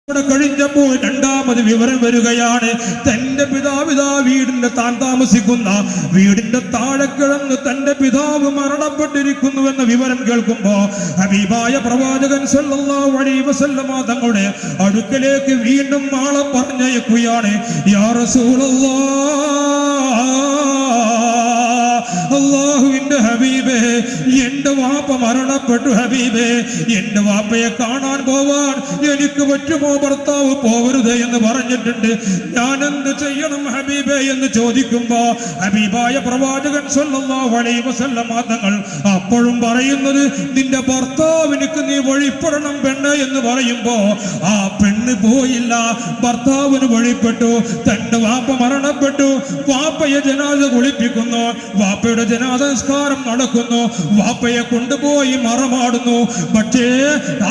കഴിഞ്ഞപ്പോൾ രണ്ടാമത് വിവരം വരികയാണ്. തന്റെ പിതാവിതാ വീടിന്റെ താൻ താമസിക്കുന്ന വീടിന്റെ താഴെ കിടന്ന് തന്റെ പിതാവ് മരണപ്പെട്ടിരിക്കുന്നുവെന്ന വിവരം കേൾക്കുമ്പോ ഹബീബായ പ്രവാചകൻ സല്ലല്ലാഹു അലൈഹി വസല്ലമ തങ്ങളുടെ അടുക്കലേക്ക് വീണ്ടും ആളെ പറഞ്ഞയക്കുകയാണ്. യാ റസൂലല്ലാഹ്, അല്ലാഹുവിന്റെ ഹബീബേ, എന്റെ വാപ്പ മരണപ്പെട്ടു ഹബീബേ, എന്റെ വാപ്പയെ കാണാൻ പോവാൻ എനിക്ക് പറ്റുമോ? ഭർത്താവ് പോവരുത് എന്ന് പറഞ്ഞിട്ടുണ്ട്, ഞാൻ എന്ത് ചെയ്യണം ഹബീബേ എന്ന് ചോദിക്കുമ്പോ ഹബീബായ പ്രവാചകൻ സല്ലല്ലാഹു അലൈഹി വസല്ലമ തങ്ങൾ അപ്പോഴും പറയുന്നത്, നിന്റെ ഭർത്താവിനിക്ക് നീ വഴിപ്പെടണം പെണ്ണ് എന്ന് പറയുമ്പോ ആ പെണ്ണ് പോയില്ല, ഭർത്താവിന് വഴിപ്പെട്ടു. തന്റെ വാപ്പ മരണപ്പെട്ടു, വാപ്പയെ ജനാസ കുളിപ്പിക്കുന്നു, വാപ്പയുടെ ജനാസംസ്കാരം നടക്കുന്നു, വാപ്പയെ കൊണ്ടുപോയി മറമാടുന്നു. പക്ഷേ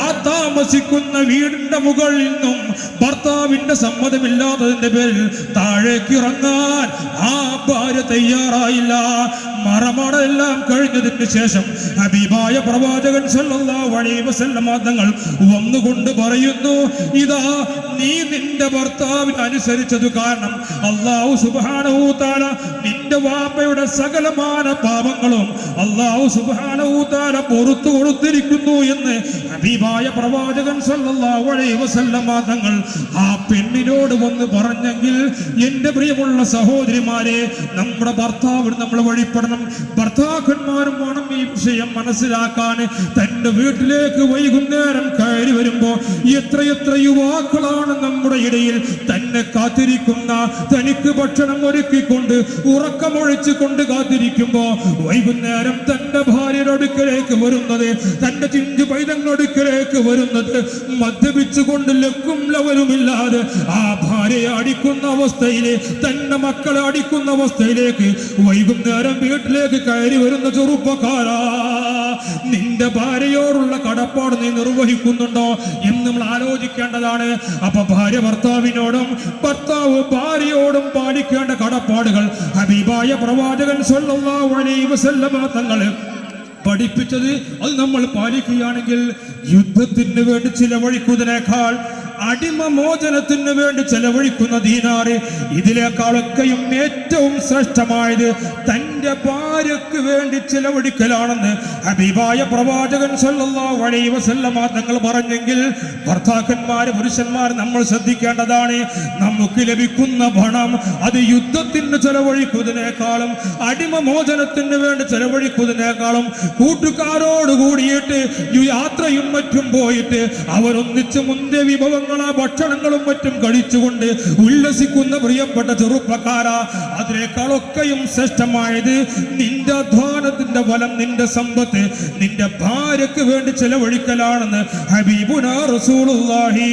ആ താമസിക്കുന്ന വീടിന്റെ മുകളിൽ നിന്നും ഭർത്താവിന്റെ സമ്മതമില്ലാത്തതിന്റെ പേരിൽ താഴേക്ക് ഇറങ്ങാൻ ആ ഭാര്യ തയ്യാറായില്ല. മറമാടെല്ലാം കഴിഞ്ഞതിന് ശേഷം ഹബീബായ പ്രവാചകൻ സല്ലല്ലാഹു അലൈഹി വസല്ലമ തങ്ങൾ വന്നുകൊണ്ട് പറയുന്നു, ഇതാ നീ നിന്റെ ഭർത്താവിന് അനുസരിച്ചത് കാരണം അല്ലാഹു സുബ്ഹാനഹു തആല നിന്റെ വാപ്പയുടെ സകലമാന പാപങ്ങളും അല്ലാഹു സുബ്ഹാനഹു തആല പുറത്തു കൊടുത്തിരിക്കുന്നു എന്ന് ഹബീബായ പ്രവാചകൻ സല്ലല്ലാഹു അലൈഹി വസല്ലമ തങ്ങൾ ആ പെണ്ണിനോട് വന്ന് പറഞ്ഞെങ്കിൽ, എന്റെ പ്രിയമുള്ള സഹോദരിമാരെ, നമ്മുടെ ഭർത്താവിന് നമ്മൾ വഴിപ്പെടണം. ഭർത്താക്കന്മാരും വേണം ഈ വിഷയം മനസ്സിലാക്കാൻ. തന്റെ വീട്ടിലേക്ക് വൈകുന്നേരം കയറി വരുമ്പോ എത്രയെത്ര യുവാക്കളാണ് നമ്മുടെ ഇടയിൽ തന്നെ കാത്തിരിക്കുന്ന, തനിക്ക് ഭക്ഷണം ഒരുക്കിക്കൊണ്ട് ഉറക്കമൊഴിച്ചു കൊണ്ട് കാത്തിരിക്കുമ്പോ വൈകുന്നേരം തന്റെ ഭാര്യയുടെ അടുക്കലേക്ക് വരുന്നത്, തന്റെ ചിഞ്ചു പൈതങ്ങളുടെ അടുക്കലേക്ക് വരുന്നത് മദ്യപിച്ചുകൊണ്ട് ലക്കും ലവലുമില്ലാതെ ആ ഭാര്യയെ അടിക്കുന്ന അവസ്ഥയില്, തന്റെ മക്കളെ അടിക്കുന്ന അവസ്ഥയിലേക്ക് വൈകുന്നേരം വീട്ടിലേക്ക് കയറി വരുന്ന ചെറുപ്പക്കാരാ, നിന്റെ ഭാര്യയോടുള്ള കടപ്പാട് നീ നിർവഹിക്കുന്നുണ്ടോ എന്ന് നമ്മൾ ആലോചിക്കേണ്ടതാണ്. അപ്പൊ ഭാര്യ ഭർത്താവിനോടും ഭർത്താവ് ഭാര്യയോടും പാലിക്കേണ്ട കടപ്പാടുകൾ ഹബീബായ പ്രവാചകൻ സല്ലല്ലാഹു അലൈഹി വസല്ലമ തങ്ങൾ പഠിപ്പിച്ചത് അത് നമ്മൾ പാലിക്കുകയാണെങ്കിൽ യുദ്ധത്തിന് വേണ്ടി ചിലവഴിക്കുന്നതിനേക്കാൾ അടിമ മോചനത്തിന് വേണ്ടി ചെലവഴിക്കുന്ന ദീനാറ് ഇതിനേക്കാളൊക്കെയും ഏറ്റവും ശ്രേഷ്ഠമായത് തന്റെ ഭാര്യക്ക് വേണ്ടി ചെലവഴിക്കലാണെന്ന് ഹബീബായ പ്രവാചകൻ സല്ലല്ലാഹു അലൈഹി വസല്ലമ തങ്ങൾ പറഞ്ഞെങ്കിൽ ഭർത്താക്കന്മാര് പുരുഷന്മാർ നമ്മൾ ശ്രദ്ധിക്കേണ്ടതാണ്. നമുക്ക് ലഭിക്കുന്ന പണം അത് യുദ്ധത്തിന് ചെലവഴിക്കുന്നതിനേക്കാളും അടിമ മോചനത്തിന് വേണ്ടി ചെലവഴിക്കുന്നതിനേക്കാളും കൂട്ടുകാരോട് കൂടിയിട്ട് യാത്രയും മറ്റും പോയിട്ട് അവരൊന്നിച്ച് മുന്തിയ വിഭവങ്ങൾ ഭക്ഷണങ്ങളും മറ്റും കഴിച്ചുകൊണ്ട് ഉല്ലസിക്കുന്ന പ്രിയപ്പെട്ട ചെറുപ്പക്കാരാ, അതിനേക്കാളൊക്കെയും ശ്രേഷ്ഠമായത് നിന്റെ അധ്വാനത്തിന്റെ ഫലം, നിന്റെ സമ്പത്ത് നിന്റെ ഭാര്യക്ക് വേണ്ടി ചെലവഴിക്കലാണെന്ന് ഹബീബുനാ റസൂലുള്ളാഹി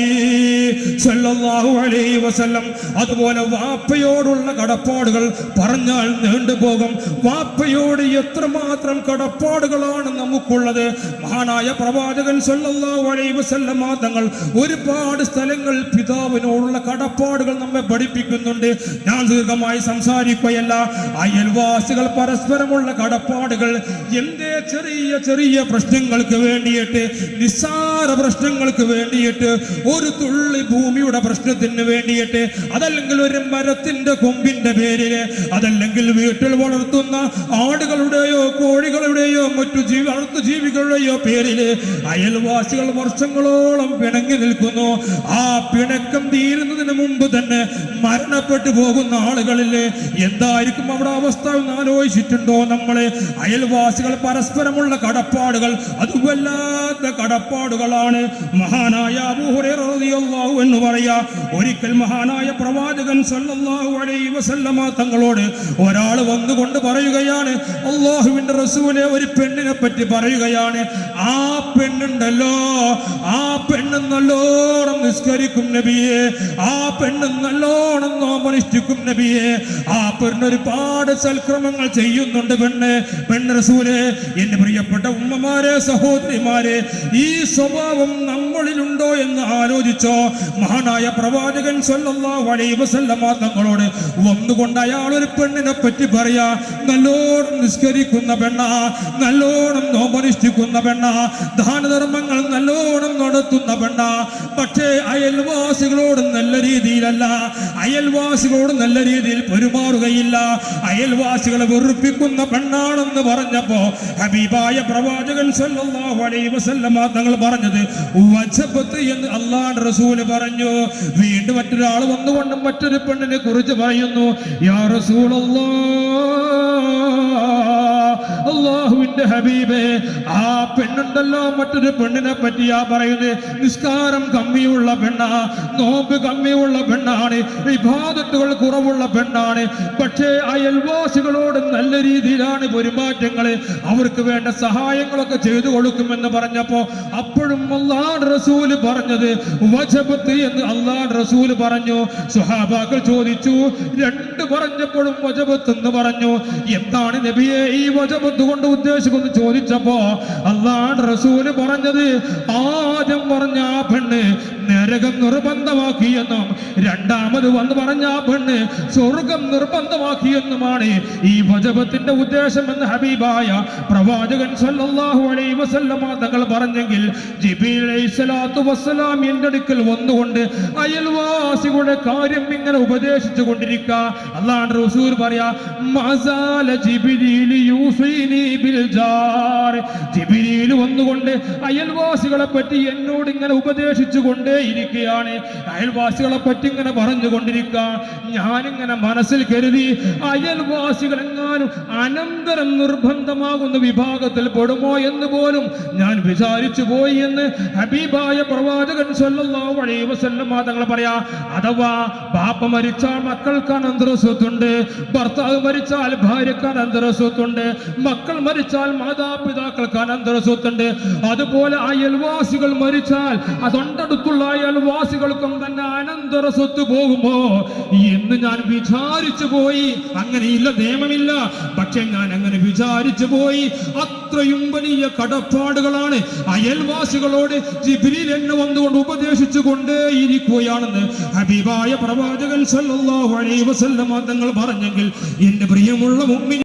സ്വല്ലല്ലാഹു അലൈഹി വസല്ലം. അതുപോലെ വാപ്പയോടുള്ള കടപ്പാടുകൾ പറഞ്ഞാൽ നീണ്ടുപോകും. വാപ്പയോട് എത്രമാത്രം കടപ്പാടുകളാണ് നമുക്കുള്ളത്. മഹാനായ പ്രവാചകൻ സ്വല്ലല്ലാഹു അലൈഹി വസല്ലം തങ്ങൾ ഒരുപാട് സ്ഥലങ്ങൾ പിതാവിനോടുള്ള കടപ്പാടുകൾ നമ്മെ പഠിപ്പിക്കുന്നുണ്ട്. ഞാൻ ദീർഘമായി സംസാരിക്കുകയല്ല. അയൽവാസികൾ പരസ്പരമുള്ള കടപ്പാടുകൾ, എന്തേ ചെറിയ ചെറിയ പ്രശ്നങ്ങൾക്ക് വേണ്ടിയിട്ട്, നിസ്സാര പ്രശ്നങ്ങൾക്ക് വേണ്ടിയിട്ട്, ഒരു തുള്ളി ഭൂമിയുടെ പ്രശ്നത്തിന് വേണ്ടിയിട്ട്, അതല്ലെങ്കിൽ ഒരു മരത്തിന്റെ കൊമ്പിന്റെ പേരില്, അതല്ലെങ്കിൽ വീട്ടിൽ വളർത്തുന്ന ആടുകളുടെയോ കോഴികളുടെയോ മറ്റു വളർത്തു ജീവികളുടെയോ പേരില് അയൽവാസികൾ വർഷങ്ങളോളം പിണങ്ങി നിൽക്കുന്നു. ആ പിണക്കം തീരുന്നതിന് മുമ്പ് തന്നെ മരണപ്പെട്ടു പോകുന്ന ആളുകളില്ലേ, എന്തായിരിക്കും അവിടെ അവസ്ഥ എന്ന് ആലോചിച്ചിട്ടുണ്ടോ നമ്മളെ? അയൽവാസികൾ പരസ്പരമുള്ള കടപ്പാടുകൾ അത് വല്ലാത്ത കടപ്പാടുകളാണ്. മഹാനായ അബൂ ഹുറൈറ റളിയല്ലാഹു അൻഹു പറയാ, ഒരിക്കൽ മഹാനായ പ്രവാചകൻ സല്ലല്ലാഹു അലൈഹി വസല്ലമ തങ്ങളോട് ഒരാൾ വന്നുകൊണ്ട് പറയുകയാണ്, അല്ലാഹുവിന്റെ റസൂലെ, ഒരു പെണ്ണിനെ പറ്റി പറയുകയാണ്, ആ പെണ്ണുണ്ടല്ലോ, ആ പെണ്ണ് നല്ലോണം നിസ്കരിക്കും നബിയെ, ആ പെണ്ണ് നല്ലോണം നോമനുഷ്ഠിക്കും നബിയെ, ആ പെണ്ണ് ഒരുപാട് സൽക്രമങ്ങൾ ചെയ്യുന്നുണ്ട് പെണ്ണ് റസൂലേ. എന്റെ പ്രിയപ്പെട്ട ഉമ്മമാരെ, സഹോദരിമാരെ, ഈ സ്വഭാവം നമ്മളിലുണ്ടോ എന്ന് ആലോചിച്ചു ചോദിച്ചോ? മഹാനായ പ്രവാചകൻ സല്ലല്ലാഹു അലൈഹി വസല്ലമ തങ്ങളോട് വന്നുകൊണ്ട് അയാൾ ഒരു പെണ്ണിനെ പറ്റി പറയാ, നല്ലോണം നിസ്കരിക്കുന്ന പെണ്ണ, നല്ലോണം നോമ്പനുഷ്ഠിക്കുന്ന പെണ്ണ, ദാനധർമ്മങ്ങൾ നല്ലോണം നടത്തുന്ന പെണ്ണ. പക്ഷേ അയൽവാസികളോട് നല്ല രീതിയിലല്ല, അയൽവാസികളോട് നല്ല രീതിയിൽ പെരുമാറുകയില്ല, അയൽവാസികളെ വെറുപ്പിക്കുന്ന പെണ്ണാണെന്ന് പറഞ്ഞപ്പോ ഹബീബായ പ്രവാചകൻ സല്ലല്ലാഹു അലൈഹി വസല്ലമ തങ്ങൾ പറഞ്ഞത് വജബത്ത് എന്ന് അല്ലാഹുവിന്റെ റസൂൽ പറഞ്ഞു. വീണ്ടും മറ്റൊരാൾ വന്നുകൊണ്ട് മറ്റൊരു പെണ്ണിനെ കുറിച്ച് പറയുന്നു, യാ റസൂലല്ലാഹ്, അല്ലാഹുവിന്റെ ഹബീബേ, ആ പെണ്ണുണ്ടല്ലോ, മറ്റൊരു പെണ്ണിനെ പറ്റിയാ പറയുന്നത്, നിസ്കാരം കമ്മിയുള്ള പെണ്ണാ, നോമ്പ് കമ്മിയുള്ള പെണ്ണാണ്, ഇബാദത്തുകൾ കുറവുള്ള പെണ്ണാണ്, പക്ഷേ അയൽവാസികളോട് നല്ല രീതിയിലാണ് പെരുമാറ്റങ്ങൾ, അവർക്ക് വേണ്ട സഹായങ്ങളൊക്കെ ചെയ്തു കൊടുക്കുമെന്ന് പറഞ്ഞപ്പോ അപ്പോഴും അല്ലാഹുവിന്റെ റസൂല് പറഞ്ഞത് വജബത്ത് എന്ന് അല്ലാഹുവിന്റെ റസൂല് പറഞ്ഞു. സ്വഹാബാക്കൾ ചോദിച്ചു, രണ്ട് പറഞ്ഞപ്പോഴും വജബത്ത് എന്ന് പറഞ്ഞു, എന്താണ് നബിയെ ഈ വജബത്ത് കൊണ്ട് ഉദ്ദേശിക്കുന്നു ചോദിച്ചപ്പോ അല്ലാഹുവിന്റെ റസൂല് പറഞ്ഞത്, ആദ്യം പറഞ്ഞ ആ പെണ്ണ് നരകം നിർബന്ധമാക്കിയെന്നും രണ്ടാമത് വന്ന് പറഞ്ഞ ആ പെണ്ണ് സ്വർഗം നിർബന്ധമാക്കിയെന്നുമാണ് ഈ വജബത്തിന്റെ ഉദ്ദേശം എന്ന് ഹബീബായ പ്രവാചകൻ സല്ലല്ലാഹു അലൈഹി വസല്ലമ തങ്ങൾ പറഞ്ഞെങ്കിൽ ജിബ്രീൽ അലൈഹിസ്സലാത്തു വസ്സലാം എൻ്റെ അടുക്കൽ വന്നുകൊണ്ട് അയൽവാസികളുടെ കാര്യം ഇങ്ങനെ ഉപദേശിച്ചു കൊണ്ടിരിക്കുക. അല്ലാഹുവിന്റെ റസൂൽ പറയാ, മസാല ജിബ്രീൽ യൂസിനി ബിൽ ജാർ, ജിബ്രീൽ വന്നുകൊണ്ട് അയൽവാസികളെ പറ്റി എന്നോട് ഇങ്ങനെ ഉപദേശിച്ചു കൊണ്ടേയിരിക്കുകയാണ്, അയൽവാസികളെ പറ്റി ഇങ്ങനെ പറഞ്ഞുകൊണ്ടിരിക്കുക. ഞാനിങ്ങനെ മനസ്സിൽ കരുതി, അയൽവാസികൾ എങ്ങാനും അനന്തരം നിർബന്ധമാകുന്ന വിഭാഗത്തിൽ പെടുമോ എന്ന് പോലും ഞാൻ വിചാരിച്ചു പോയി എന്ന് ഹബീബായ പ്രവാചകൻ സല്ലല്ലാഹു അലൈഹി വസല്ലം തങ്ങൾ പറയാ. അഥവാ ബാപ്പ മരിച്ചാൽ മക്കൾക്ക് അനന്തരസ്വത്തുണ്ട്, ഭർത്താവ് മരിച്ചാൽ ഭാര്യക്ക് അനന്തരസ്വത്തുണ്ട്, മക്കൾ മരിച്ചാൽ മാതാപിതാക്കൾക്ക് അനന്തരസ്വത്തുണ്ട്. അതുപോലെ അയൽവാസികൾ മരിച്ചാൽ അതൊണ്ടടുത്തുള്ള അയൽവാസികൾക്കും തന്നെ അനന്തര സ്വത്ത് പോകുമോ എന്ന് ഞാൻ വിചാരിച്ചു പോയി. അങ്ങനെയില്ല, നിയമമില്ല, പക്ഷെ ഞാൻ അങ്ങനെ വിചാരിച്ചു പോയി. അത്രയും വലിയ കടപ്പാടുകളാണ് അയൽവാസികളോട് ജിബ്രീൽ എന്നെ വന്നുകൊണ്ട് ഉപദേശിച്ചു കൊണ്ടേയിരിക്കുകയാണെന്ന് ഹബീബായ പ്രവാചകൻ സല്ലല്ലാഹു അലൈഹി വസല്ലം തങ്ങൾ പറഞ്ഞെങ്കിൽ എൻ്റെ പ്രിയമുള്ള മുഅ്മിനീൻ